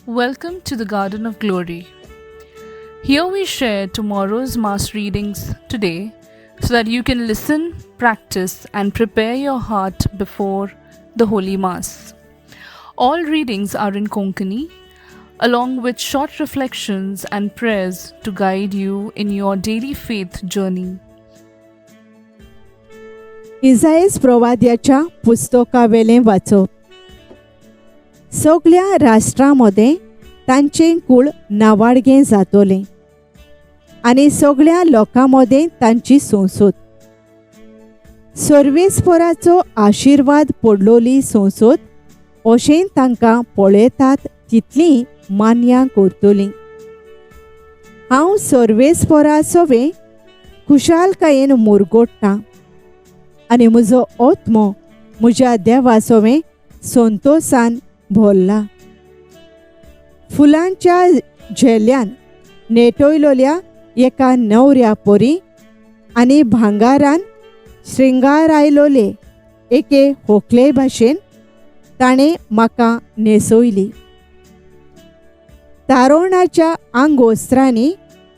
Welcome to the Garden of Glory. Here we share tomorrow's Mass readings today so that you can listen, practice, and prepare your heart before the Holy Mass. All readings are in Konkani, along with short reflections and prayers to guide you in your daily faith journey. इसायस प्रवाद्याच्या पुस्तकावेलें वाचप. सगळ्या राष्ट्रांमध्ये तांचें कुळ नावाडगें जातोलें आनी सगळ्या लोकांमध्ये तांची संसद. सर्वेस्पराचो आशिर्वाद पडलोली संसद अशें तांकां पळयतात तितलीं मान्यां करतलीं. हांव सर्वेस्परा सवे खुशालकायेन मुरगोडटां आनी म्हजो आत्मो म्हज्या देवा सवे संतोषान भरला. फुलांच्या झेल्यान नेटयलोल्या एका नवऱ्या परी आनी भांगारान श्रृंगारायलोले एके होकले भाशेन ताणें म्हाका न्हेसयली. तारोणाच्या आंगोस्त्रांनी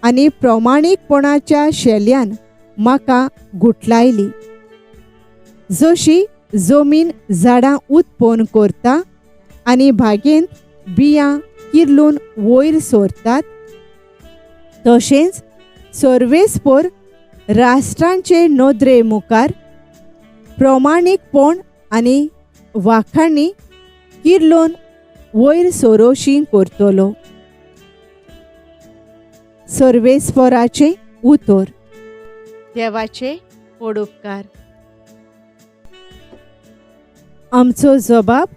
आनी प्रमाणीकपणाच्या शेल्यान म्हाका गुठलायली. जशी जमीन झाडां उत्पन्न करता आनी बागेंत बियां किर्लून वयर सोरतात, तशेंच सर्वेस्पर राष्ट्रांचे नदरे मुखार प्रमाणीकपण आनी वाखाणी किर्लून वयर सोरोशी करतलो. सर्वेस्पराचें उतर. देवाचे पडुपकार. आमचो जबाब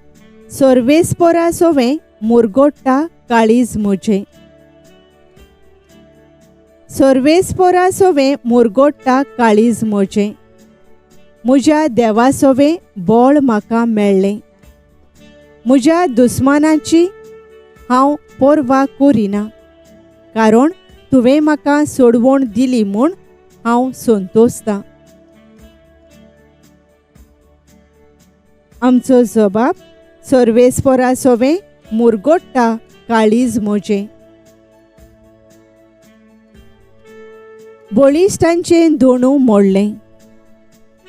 सर्वेस्परा सवे मुरगोडटा काळीज म्हजें. सर्वेस्परा सवे मुरगोडटा काळीज म्हजें. म्हज्या देवा सवे बळ म्हाका मेळ्ळें. म्हज्या दुस्मानांची हांव पर्वा करिना, कारण तुवें म्हाका सोडवण दिली म्हूण हांव संतोसतां. आमचो जबाब सर्वेस्परा सवे मुरगोडटा काळीज म्हजें. बळिश्टांचें दोणू मोडलें,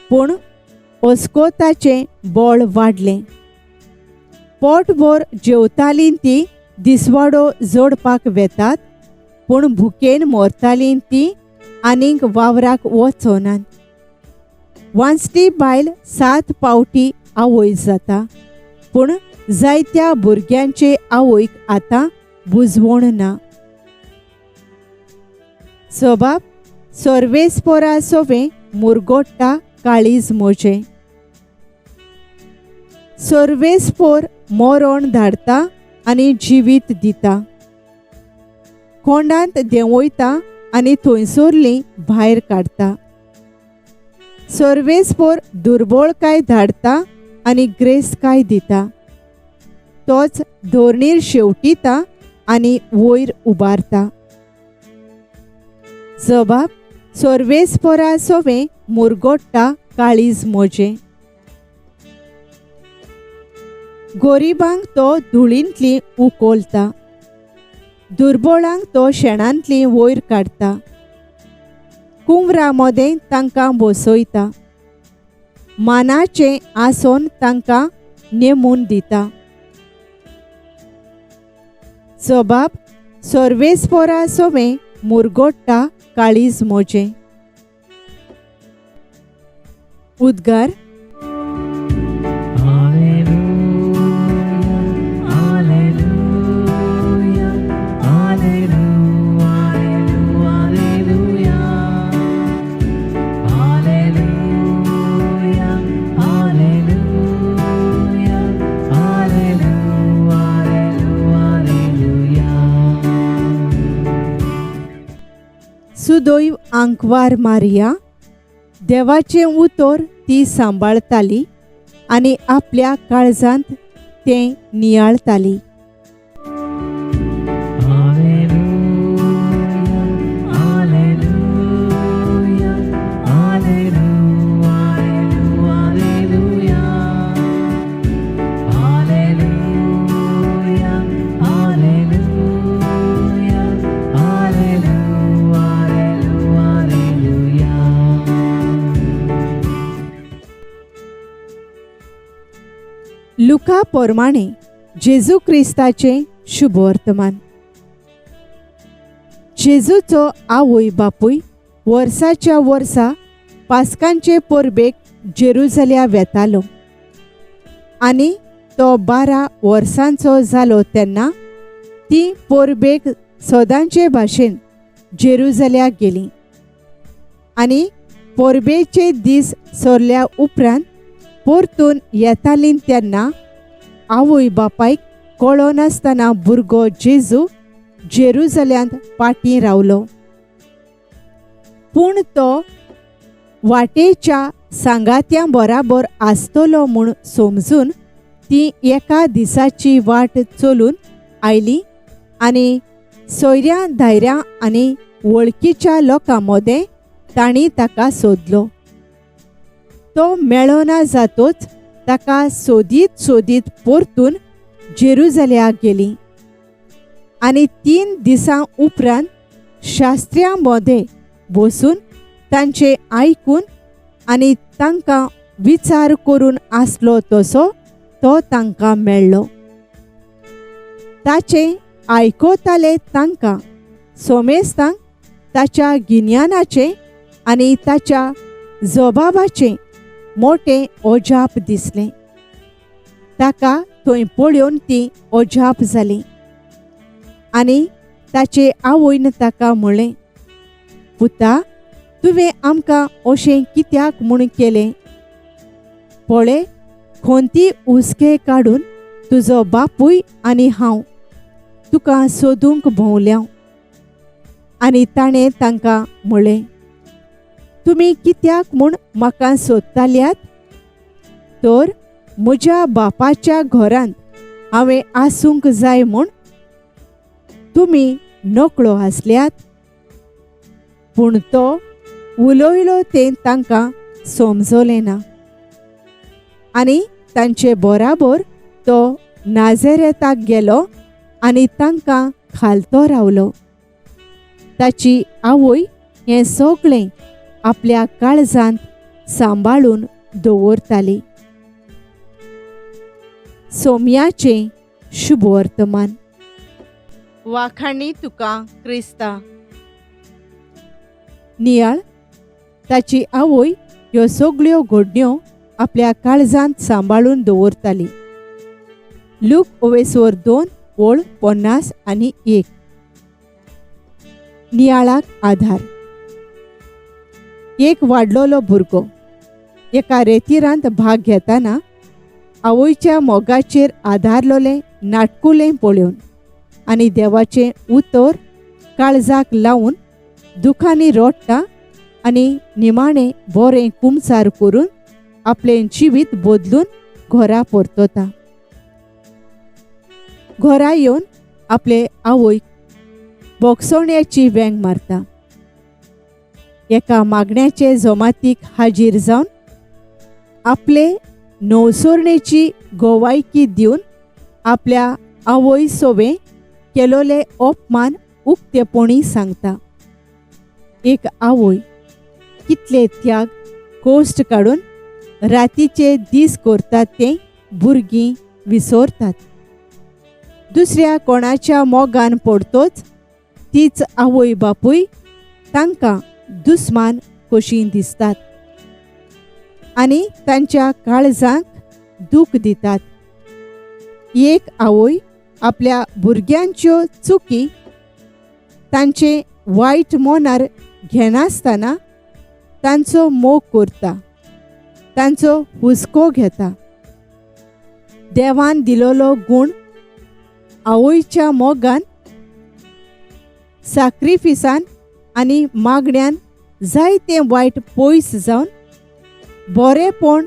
पूण अस्कोताचें बळ वाडलें. पोटभर जेवतालीं तीं दिसवाडो जोडपाक वेतात, पूण भुकेन मरतालीं तीं आनीक वावराक वचनात. वांसटी बायल 7 पावटी आवय जाता, पूण जायत्या भुरग्यांचे आवयक आतां बुजवण ना. जबाब सर्वेस्परा सवे मुरगोडटा काळीज म्हजें. सर्वेस्पर मरण धाडटा आनी जिवीत दिता. कोंडांत देंवयता आनी थंयसरलीं भायर काडटा. सर्वेस्पर दुर्बळकाय धाडटा आनी ग्रेसकाय दिता. तोच धोरणीर शेवटिता आनी वयर उबारता. जबाब सर्वेस्परा सवे मुरगोडटा काळीज म्हजें. गोरिबांक तो धुळींतलीं उखलता, दुर्बळांक तो शेणांतलीं वयर काडटा. कुंवरा मदें तांकां बसयता, मानाचें आसन तांकां नेमून दिता. जबाब सर्वेस्परा सवे मुरगोडटा काळीज म्हजें. उद्गार. सुदैव आंकवार मारिया, देवाचें उतर ती सांबाळताली आनी आपल्या काळजांत तें नियाळताली. लुका प्रमाणे जेजू क्रिस्ताचे शुभवर्तमान. जेजूचो आवय बापूय वर्साच्या वर्सा पास्कांचे परबेक जेरुसलेम वेतालो आनी तो 12 वर्सांचो जालो तेन्ना ती परबेक सदांचे भाशेन जेरुसलेम गेली. आनी परबेचे दीस सरल्या उपरांत परतून येताली तेन्ना आवय बापायक कळो नासतना भुरगो जेजू जेरुसलेमांत पाटी रावलो. पूण तो वाटेच्या सांगात्यां बराबर आसतलो म्हूण समजून ती एका दिसाची वाट चलून आयली आनी सोयऱ्यां धायऱ्यां आनी वळखीच्या लोकां मदें ताणी ताका सोदलो. तो मेळो ना जातोच ताका सोदीत सोदीत परतून जेरुसलेम गेली. आनी 3 दिसां उपरांत शास्त्र्यां मदें बसून तांचे आयकून आनी तांकां विचार करून आसलो तसो तो तांकां मेळ्ळो. ताचे आयकोताले तांकां सोमेस्तांक ताच्या गिन्यानाचे आनी ताच्या जबाबाचे मोठे ओजाप दिसले. ताका थंय पळोवन ती ओजाप जाली. आनी ताचे आवयन ताका म्हणलें, पुता, तुवें आमकां अशें कित्याक म्हूण केलें? पळय, खोंती उस्के काडून तुजो बापूय आनी हांव तुका सोदूंक भोंवल्या. आनी ताणें तांकां म्हणलें, तुमी कित्याक म्हूण म्हाका सोदताल्यात? तर म्हज्या बापाच्या घरांत हांवें आसूंक जाय म्हूण तुमी नकळो आसल्यात. पूण तो उलोयलो तें तांकां समजलें ना. आनी तांचे बराबर तो नाझारेताक गेलो आनी तांकां खालतो रावलो. ताची आवय हें सगळें आपल्या काळजांत सांबाळून दवरताली. सोमयाचे शुभवर्तमान. वाखाणी तुका क्रिस्ता. नियाळ ताची आवय ह्यो सगळ्यो घडण्यो आपल्या काळजांत सांबाळून दवरताली. लूक 2:50-1. नियाळाक आधार. एक वाडलोलो भुरगो एका रेतीरांत भाग घेताना आवयच्या मोगाचेर आधारलोलें नाटकुलें पळोवन आनी देवाचें उतर काळजाक लावून दुखांनी रडटा आनी निमाणें बरें कुमसार करून आपलें जिवीत बदलून घरा परतता. घरा येवन आपले आवयक बोगसोण्याची वेंग मारता. एका मागण्याचे जमातीक हाजीर जावन आपले नवसोरणेची गोवायकी दिवन आपल्या आवय सोबे केलोले अपमान उक्तेपणी सांगता. एक आवय कितले त्याग कोश्ट काडून रातीचे दीस करतात तें भुरगीं विसरतात. दुसऱ्या कोणाच्या मोगान पडतोच तीच आवय बापूय तांकां दुस्मान कशी दिसतात आनी तांच्या काळजांक दूख दितात. एक आवय आपल्या भुरग्यांच्यो चुकी तांचे वायट मनार घेनासतना तांचो मोग करता, तांचो हुस्को घेता. देवान दिलोलो गूण आवयच्या मोगान सॅक्रिफिसान आनी मागण्यान जायतें वायट पयस जावन बरेपण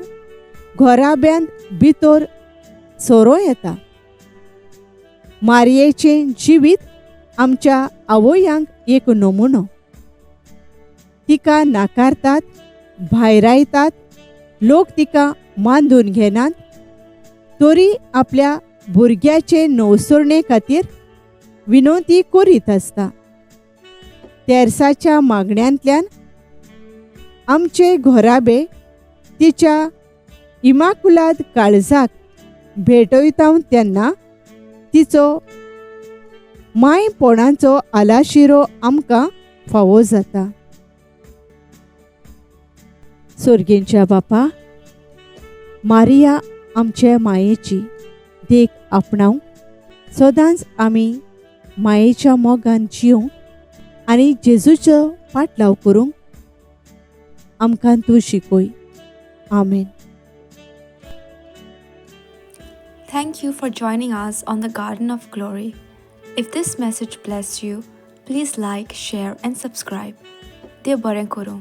घराब्यांत भितर सोरो येता. मारयेचें जिवीत आमच्या आवयांक एक नमुनो. तिका नाकारतात, भायरायतात, लोक तिका मांडून घेनात, तरी आपल्या भुरग्याचे नवसोरणे खातीर विनोदी करीत आसता. तेर्साच्या मागण्यांतल्यान आमचे घराबे तिच्या इमाकुलाद काळजाक भेटयता तेन्ना तिचो मायपणाचो आलाशिरो आमकां फावो जाता. सर्गेंच्या बापा, मारिया आमचे मायेची देख आपणाव सदांच आमी मायेच्या मोगान जिवंक आनी जेजूचो पाटलाव करूंक आमकां तूं शिकय. आमेन. Thank you for joining us on the Garden of Glory. If this message blessed you, please like, share and subscribe. देव बरें करूं.